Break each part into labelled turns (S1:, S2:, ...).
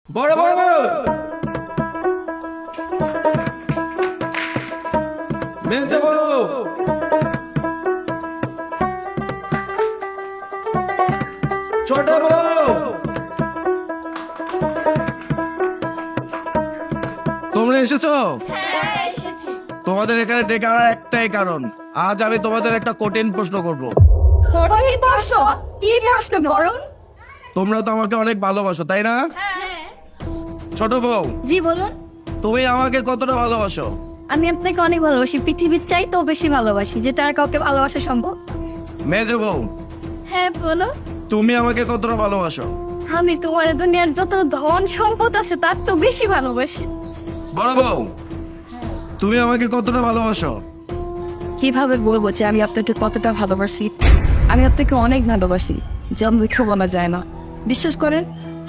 S1: বড় বড় মেজে বড় ছোট বড় তোমরা এসেছো? তোমাদের এখানে ডেকে আনার একটাই কারণ, আজ আমি তোমাদের একটা কঠিন প্রশ্ন করব। তোমরা তো আমাকে অনেক ভালোবাসো, তাই না? ছোট বউ,
S2: জি বলুন।
S1: তুমি আমাকে কতটা ভালোবাসো?
S2: আমি আপনাকে অনেক ভালোবাসি, পৃথিবীর চাইতেও বেশি ভালোবাসি, যেটা আর কাউকে ভালোবাসা সম্ভব।
S1: মেজ বউ,
S2: হ্যাঁ বলো।
S1: তুমি আমাকে কতটা ভালোবাসো?
S2: আমি তোমার দুনিয়ার যত ধন সম্পদ আছে তার তো বেশি ভালোবাসি।
S1: বড় বউ, তুমি আমাকে কতটা ভালোবাসো?
S2: কিভাবে বলবো যে আমি আপনাকে কতটা ভালোবাসি? আমি আপনাকে অনেক ভালোবাসি, যা মুখে বলা যায় না। বিশ্বাস করেন,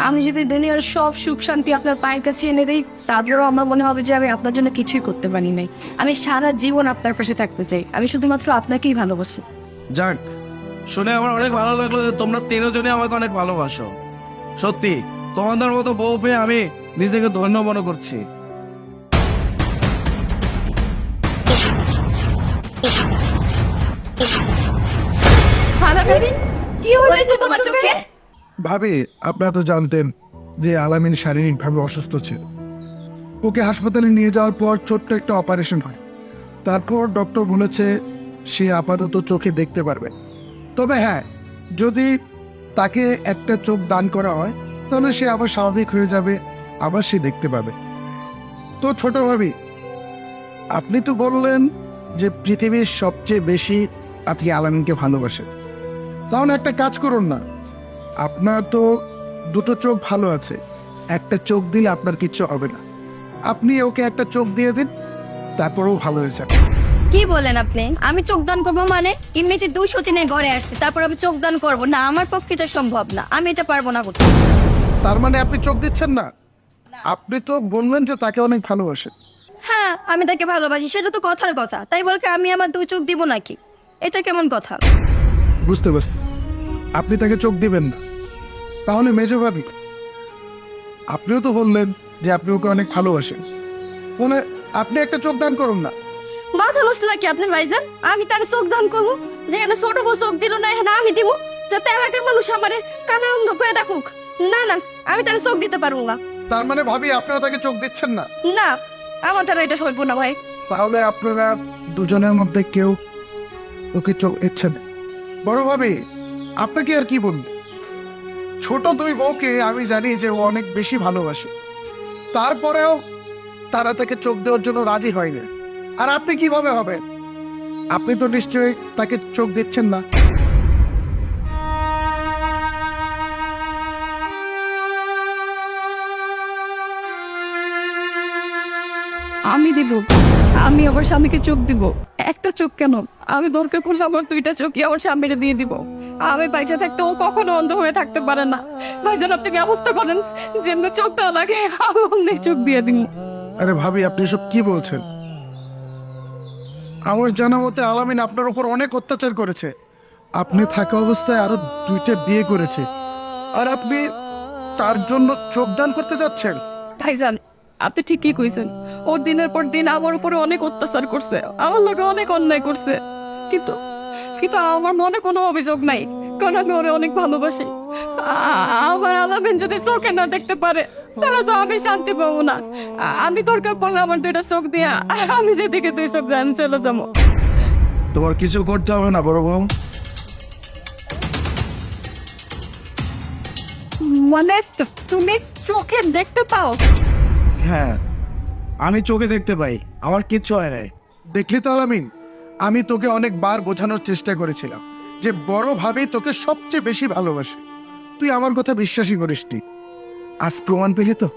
S2: আমি যদি দুনিয়ার সব সুখ শান্তি আপনার পায়ের কাছে এনে দিই, তারপরেও আমার মনে হবে যে আমি আপনার জন্য কিছুই করতে পারি নাই। আমি সারা জীবন আপনার পাশে থাকতে চাই। আমি শুধুমাত্র আপনাকেই ভালোবাসি।
S1: যাক, শুনে আমার অনেক ভালো লাগলো যে তোমরা তিনজনই আমাকে অনেক ভালোবাসো। সত্যি তোমাদের মতো বউ পেয়ে আমি নিজেকে ধন্য মনে করছি।
S2: কি হয়েছে তোমার চোখে?
S3: ভাবি, আপনারা তো জানতেন যে আলামিন শারীরিকভাবে অসুস্থ ছিল। ওকে হাসপাতালে নিয়ে যাওয়ার পর ছোট্ট একটা অপারেশন হয়। তারপর ডক্টর বলেছে সে আপাতত চোখে দেখতে পারবে। তবে হ্যাঁ, যদি তাকে একটা চোখ দান করা হয় তাহলে সে আবার স্বাভাবিক হয়ে যাবে, আবার সে দেখতে পাবে। তো ছোট ভাবি, আপনি তো বললেন যে পৃথিবীর সবচেয়ে বেশি আপনি আলামিনকে ভালোবাসেন। তাহলে একটা কাজ করুন না, আপনার তো দুটো চোখ ভালো আছে, একটা চোখ দিলে আপনার কিচ্ছু হবে না। আপনি ওকে একটা চোখ দিয়ে দিন, তারপরেও ভালো হয়ে যাবে।
S2: কি বলেন আপনি? আমি চোখ দান করবো মানে? এমনিতে 200 দিনের ঘরে আসছে, তারপর আমি চোখ দান করবো না? আমার পক্ষে এটা সম্ভব না, আমি এটা পারবো না করতে।
S3: তার মানে আপনি চোখ দিচ্ছেন না? আপনি তো বললেন যে তাকে অনেক ভালোবাসেন।
S2: হ্যাঁ, আমি তাকে ভালোবাসি, সেটা তো কথার কথা। তাই বলকে আমি আমার 2 চোখ দিব নাকি? এটা কেমন কথা?
S3: বুঝতে পারছি, আপনি তাকে চোখ দিবেন না। তাহলে মেজো ভাবি, আপনিও তো বললেন যে আপনি ওকে অনেক ভালোবাসেন, মানে আপনি একটা চোখ দান করুন না।
S2: মাথা নষ্ট নাকি আপনি ভাইজান? আমি তার চোখ দান করবো? যেখানে ছোট বউ চোখ দিল না, এখানে আমি দিব, যাতে এলাকার মানুষ আমারে কানা অন্ধ করে ডাকুক? না না, আমি তার চোখ দিতে পারবো না।
S3: তার মানে ভাবি আপনারা তাকে চোখ দিচ্ছেন না?
S2: না, আমার দ্বারা এটা সইব না ভাই।
S3: তাহলে আপনারা দুজনের মধ্যে কেউ ওকে চোখ দিচ্ছেন। বড় ভাবি, আপনাকে আর কি বলবো, ছোট দুই বউকে আমি জানি যে ও অনেক বেশি ভালোবাসে, তারপরেও তারা তাকে চোখ দেওয়ার জন্য রাজি হয়নি। আর আপনি কিভাবে হবেন? আপনি তো নিশ্চয়ই তাকে চোখ দিচ্ছেন না।
S2: আমি দিব, আমি আমার স্বামীকে চোখ দিব। একটা চোখ কেন, আমি দরকার পড়লে আমার 2টা চোখই আমার স্বামীরে দিয়ে দিব। আমি বাইচে থাকতে ও কখনো অন্ধ হয়ে থাকতে পারে না। ভাইজান, আপনি ব্যবস্থা করেন, যেমনি চোখ দেওয়া লাগে আমি অন্য চোখ দিয়ে দিব।
S3: আরে ভাবি, আপনি সব কি বলছেন? আমার জানা মতে আলামিন আপনার উপর অনেক অত্যাচার করেছে। আপনি থাকা অবস্থায় আরো 2টা বিয়ে করেছে, আর আপনি তার জন্য চোখ দান করতে যাচ্ছেন?
S2: ভাইজান, আপনি ঠিকই কইছেন। ও দিনের পর দিন আমার উপরে অনেক অত্যাচার করছে, আমার লোকে অনেক অন্যায় করছে, কিন্তু কিন্তু আমার মনে কোনো অভিযোগ নাই, কারণ আমি ওরে অনেক ভালোবাসি। আমার আলামিন যদি চোখে না দেখতে পারে, তাহলে তো আমি শান্তি পাবো না। আমি দরকার পড়লে আমার 2টা চোখ দিয়া আমি যেদিকে 2 চোখ দিয়ে আমি চলে যাবো।
S1: তোমার কিছু করতে হবে না বড় বউ।
S2: মানে তুমি চোখে দেখতে পাও?
S1: হ্যাঁ, আমি চোখে দেখতে পাই, আমার কিচ্ছু হয় নাই।
S3: দেখলি তো আলামিন, আমি তোকে অনেকবার বোঝানোর চেষ্টা করেছিলাম যে বড় ভাবি তোকে সবচেয়ে বেশি ভালোবাসে, তুই আমার কথা বিশ্বাসই করিসনি। আজ প্রমাণ পেলি তো।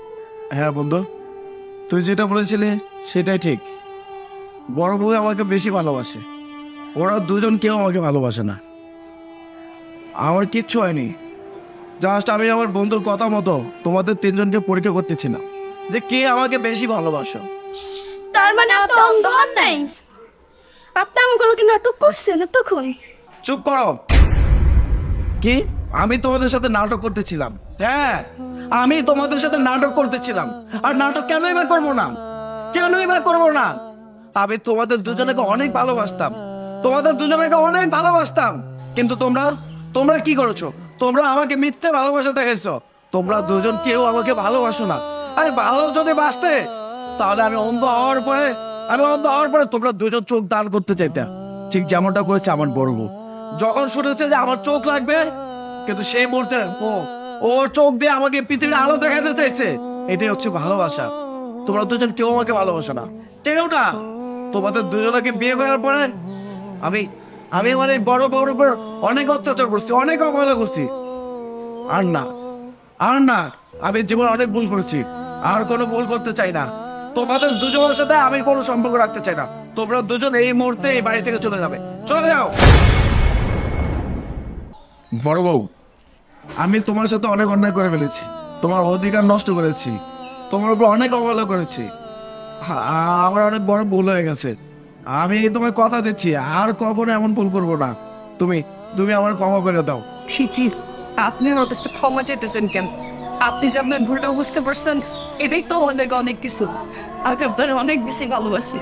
S1: হ্যাঁ বন্ধু, তুই যেটা বলেছিলি সেটাই ঠিক। বড় বউ আমাকে বেশি ভালোবাসে, ওরা দুজন কেউ আমাকে ভালোবাসে না। আমার কিচ্ছু হয়নি, জাস্ট আমি আমার বন্ধুর কথা মতো তোমাদের তিনজনকে পরীক্ষা করতেছিলাম যে কে আমাকে বেশি ভালোবাসো।
S2: তার মানে আপনি অন্ধ হন নাই? আপনি আমাগুলো কি নাটক করছেন তখন?
S1: চুপ করো। কি? আমি তোমাদের সাথে নাটক করতেছিলাম? হ্যাঁ, আমি তোমাদের সাথে নাটক করতেছিলাম, আর নাটক কেনই বা করবো না, কেনই বা করবো না? আমি তোমাদের দুজনকে অনেক ভালোবাসতাম, তোমাদের দুজনকে অনেক ভালোবাসতাম, কিন্তু তোমরা তোমরা কি করেছো? তোমরা আমাকে মিথ্যে ভালোবাসা দেখেছো। তোমরা দুজন কেউ আমাকে ভালোবাসো না। আরে ভালো যদি বাসতে, তাহলে আমি অন্ধ হওয়ার পরে তোমরা দুজন চোখ দান করতে চাইতে, ঠিক যেমনটা করেছে আমার বড় বউ। যখন শুনেছে যে আমার চোখ লাগবে, কিন্তু সেই মুহূর্তে ওর চোখ দিয়ে আমাকে পৃথিবীর আলো দেখাতে চাইছে। এটাই হচ্ছে ভালোবাসা। তোমরা দুজন কেউ আমাকে ভালোবাসো না, কেউ না। তোমাদের দুজনকে বিয়ে করার পরে আমি আমি আমার এই বড় বউর উপর অনেক অত্যাচার করছি, অনেক অবহেলা করছি। আর না, আমি জীবনে অনেক ভুল করেছি, আর কোনো ভুল করতে চাই না। তোমাদের দুজনের সাথে আমি কোনো সম্পর্ক রাখতে চাই না। তোমরা দুজন এই মুহূর্তে এই বাড়ি থেকে চলে যাবে, চলে যাও। বড় বউ, আমি তোমার সাথে অনেক অন্যায় করে ফেলেছি, তোমার অধিকার নষ্ট করেছি, তোমার উপর অনেক অবহেলা করেছি। আমার অনেক বড় ভুল হয়ে গেছে। আমি তোমায় কথা দিচ্ছি, আর কখনো এমন ভুল করবো না। তুমি আমার ক্ষমা করে দাও।
S2: ছি, আপনি ওর কাছে ক্ষমা চাইতেছেন কেন? আপনি যে আপনার ভুলটা বুঝতে পারছেন, এটাই তো অনেক অনেক কিছু। আমি আপনার অনেক বেশি ভালোবাসি।